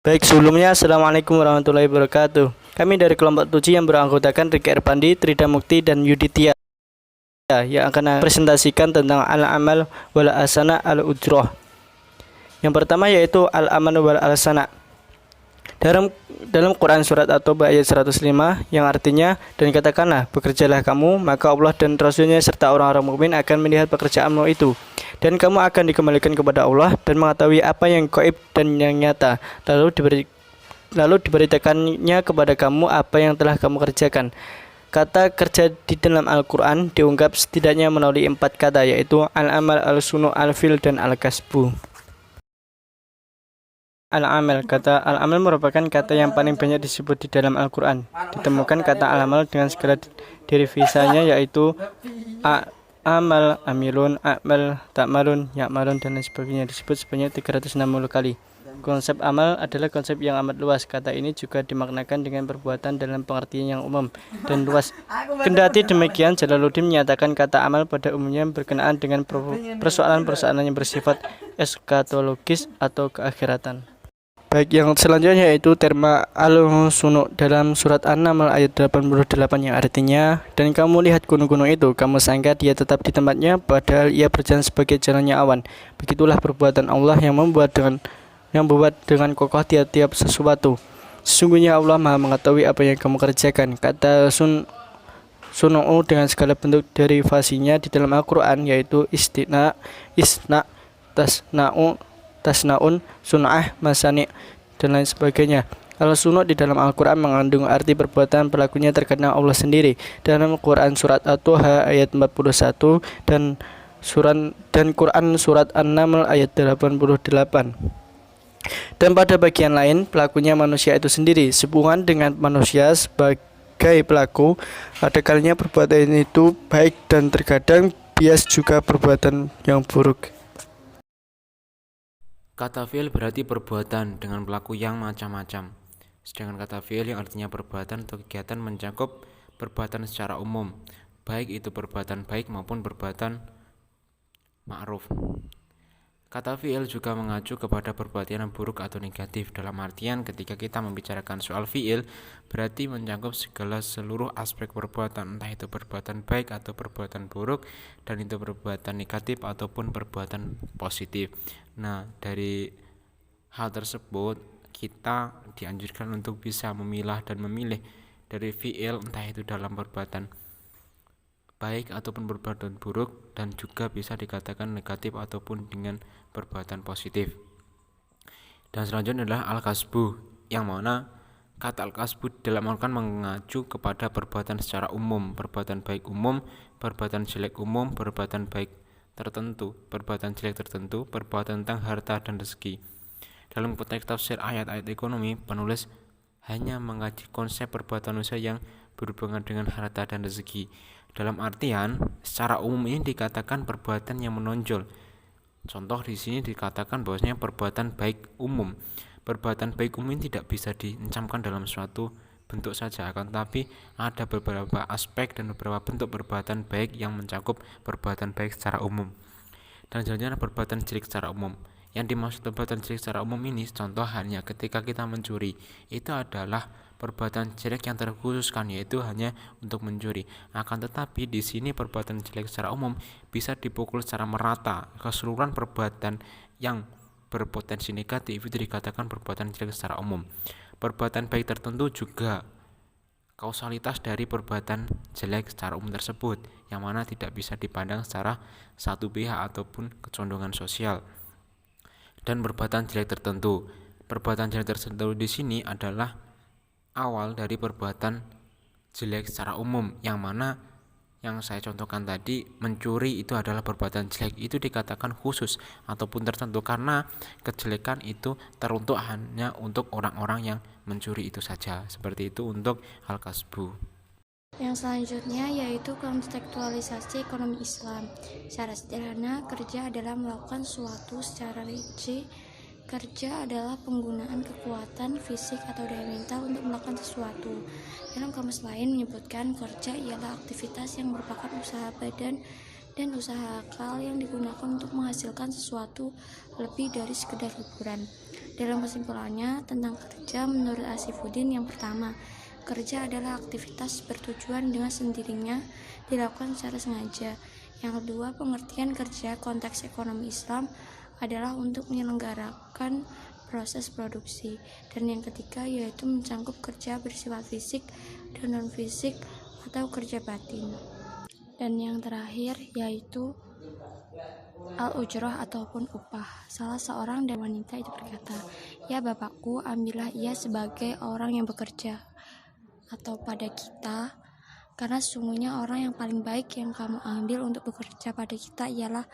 Baik, sebelumnya Assalamualaikum warahmatullahi wabarakatuh. Kami dari kelompok 7 yang beranggotakan Riki Erpandi, Trida Mukti, dan Yuditya yang akan presentasikan tentang al-amal wal asana al-ujroh. Yang pertama yaitu al-amal wal asana. Dalam Quran surat At-Taubah ayat 105 yang artinya, dan katakanlah bekerjalah kamu, maka Allah dan Rasulnya serta orang-orang mukmin akan melihat pekerjaanmu itu, dan kamu akan dikembalikan kepada Allah dan mengetahui apa yang gaib dan yang nyata, lalu diberitakannya kepada kamu apa yang telah kamu kerjakan. Kata kerja di dalam Al-Quran diungkap setidaknya melalui 4 kata, yaitu al-amal, al-sunu, al-fil, dan al-kasbu. Al-amal. Kata al-amal merupakan kata yang paling banyak disebut di dalam Al-Quran. Ditemukan kata al-amal dengan segala derivasinya, yaitu amal, amilun, amal, takmalun, yakmalun, dan lain sebagainya, disebut sebanyak 360 kali. Konsep amal adalah konsep yang amat luas. Kata ini juga dimaknakan dengan perbuatan dalam pengertian yang umum dan luas. Kendati demikian, Jalaluddin menyatakan kata amal pada umumnya berkenaan dengan persoalan-persoalan yang bersifat eskatologis atau keakhiratan. Baik, yang selanjutnya yaitu terma al-sunu dalam surat An-Naml ayat 88 yang artinya, dan kamu lihat gunung-gunung itu, kamu sangka dia tetap di tempatnya, padahal ia berjalan sebagai jalannya awan. Begitulah perbuatan Allah yang membuat dengan kokoh tiap-tiap sesuatu. Sesungguhnya Allah Maha mengetahui apa yang kamu kerjakan. Kata sunu'u dengan segala bentuk derivasinya di dalam Al-Quran yaitu isna, tasna'u, tasnaun, sun'ah, masani, dan lain sebagainya. Al-sunu di dalam Al-Quran mengandung arti perbuatan pelakunya terkadang Allah sendiri. Dalam Quran surat At-Taha ayat 41 dan Quran surat An-Naml ayat 88. Dan pada bagian lain, pelakunya manusia itu sendiri, sehubungan dengan manusia sebagai pelaku. Ada kalinya perbuatan itu baik dan terkadang bias juga perbuatan yang buruk. Kata fi'il berarti perbuatan dengan pelaku yang macam-macam. Sedangkan kata fi'il yang artinya perbuatan atau kegiatan mencakup perbuatan secara umum, baik itu perbuatan baik maupun perbuatan ma'ruf. Kata fi'il juga mengacu kepada perbuatan yang buruk atau negatif. Dalam artian ketika kita membicarakan soal fi'il, berarti mencakup seluruh aspek perbuatan, entah itu perbuatan baik atau perbuatan buruk, dan itu perbuatan negatif ataupun perbuatan positif. Nah, dari hal tersebut kita dianjurkan untuk bisa memilah dan memilih dari fi'il, entah itu dalam perbuatan baik ataupun perbuatan buruk, dan juga bisa dikatakan negatif ataupun dengan perbuatan positif. Dan selanjutnya adalah al-kasbu, yang mana kata al-kasbu dalam Al-Quran mengacu kepada perbuatan secara umum, perbuatan baik umum, perbuatan jelek umum, perbuatan baik tertentu, perbuatan jelek tertentu, perbuatan tentang harta dan rezeki. Dalam konteks tafsir ayat-ayat ekonomi, penulis hanya mengkaji konsep perbuatan manusia yang berhubungan dengan harta dan rezeki. Dalam artian, secara umum ini dikatakan perbuatan yang menonjol. Contoh di sini dikatakan bahwasanya perbuatan baik umum. Perbuatan baik umum ini tidak bisa diencamkan dalam suatu bentuk saja, akan tetapi ada beberapa aspek dan beberapa bentuk perbuatan baik yang mencakup perbuatan baik secara umum. Dan selanjutnya perbuatan jelek secara umum. Yang dimaksud perbuatan jelek secara umum ini, contoh hanya ketika kita mencuri, itu adalah perbuatan jelek yang terkhususkan, yaitu hanya untuk mencuri. Akan tetapi di sini perbuatan jelek secara umum bisa dipukul secara merata. Keseluruhan perbuatan yang berpotensi negatif itu dikatakan perbuatan jelek secara umum. Perbuatan baik tertentu juga kausalitas dari perbuatan jelek secara umum tersebut, yang mana tidak bisa dipandang secara satu pihak ataupun kecondongan sosial. Dan perbuatan jelek tertentu di sini adalah awal dari perbuatan jelek secara umum, yang mana yang saya contohkan tadi, mencuri itu adalah perbuatan jelek, itu dikatakan khusus ataupun tertentu karena kejelekan itu teruntuk hanya untuk orang-orang yang mencuri itu saja. Seperti itu untuk al-kasbu. Yang selanjutnya yaitu kontekstualisasi ekonomi Islam. Secara sederhana, kerja adalah melakukan sesuatu secara rinci. Kerja adalah penggunaan kekuatan fisik atau daya mental untuk melakukan sesuatu. Dalam kamus lain menyebutkan kerja ialah aktivitas yang merupakan usaha badan dan usaha akal yang digunakan untuk menghasilkan sesuatu lebih dari sekedar hiburan. Dalam kesimpulannya tentang kerja, menurut Asifuddin, yang pertama, kerja adalah aktivitas bertujuan dengan sendirinya dilakukan secara sengaja. Yang kedua, pengertian kerja konteks ekonomi Islam adalah untuk menyelenggarakan proses produksi. Dan yang ketiga yaitu mencangkup kerja bersifat fisik dan non-fisik atau kerja batin. Dan yang terakhir yaitu al-ujrah ataupun upah. Salah seorang dari wanita itu berkata, "Ya bapakku, ambillah ia sebagai orang yang bekerja atau pada kita, karena sesungguhnya orang yang paling baik yang kamu ambil untuk bekerja pada kita ialah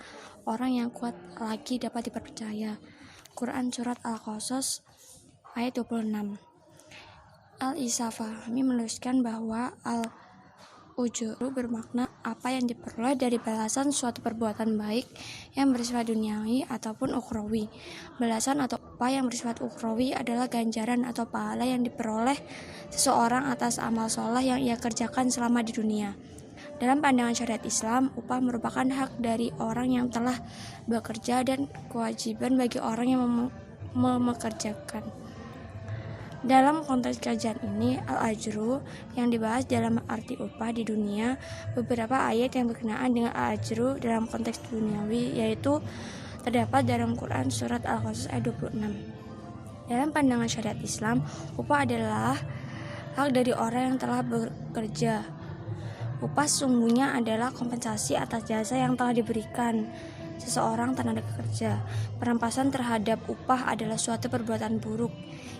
orang yang kuat lagi dapat dipercaya." Quran Surat Al-Qasas ayat 26. Al-Isafahmi menuliskan bahwa al-ujuru bermakna apa yang diperoleh dari balasan suatu perbuatan baik yang bersifat duniawi ataupun ukhrawi. Balasan atau upah yang bersifat ukhrawi adalah ganjaran atau pahala yang diperoleh seseorang atas amal soleh yang ia kerjakan selama di dunia. Dalam pandangan syariat Islam, upah merupakan hak dari orang yang telah bekerja dan kewajiban bagi orang yang memekerjakan. Dalam konteks kajian ini, al-ajru yang dibahas dalam arti upah di dunia. Beberapa ayat yang berkenaan dengan al-ajru dalam konteks duniawi yaitu terdapat dalam Quran Surat Al-Qasas ayat 26. Dalam pandangan syariat Islam, upah adalah hak dari orang yang telah bekerja. Upah sesungguhnya adalah kompensasi atas jasa yang telah diberikan seseorang tenaga kerja. Perampasan terhadap upah adalah suatu perbuatan buruk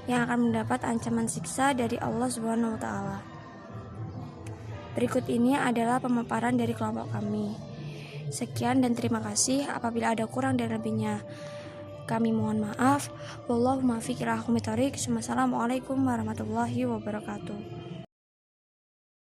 yang akan mendapat ancaman siksa dari Allah Subhanahu wa taala. Berikut ini adalah pemaparan dari kelompok kami. Sekian dan terima kasih. Apabila ada kurang dan lebihnya, kami mohon maaf. Wallahu muwaffiq ila aqwamit thoriq. Wassalamualaikum warahmatullahi wabarakatuh.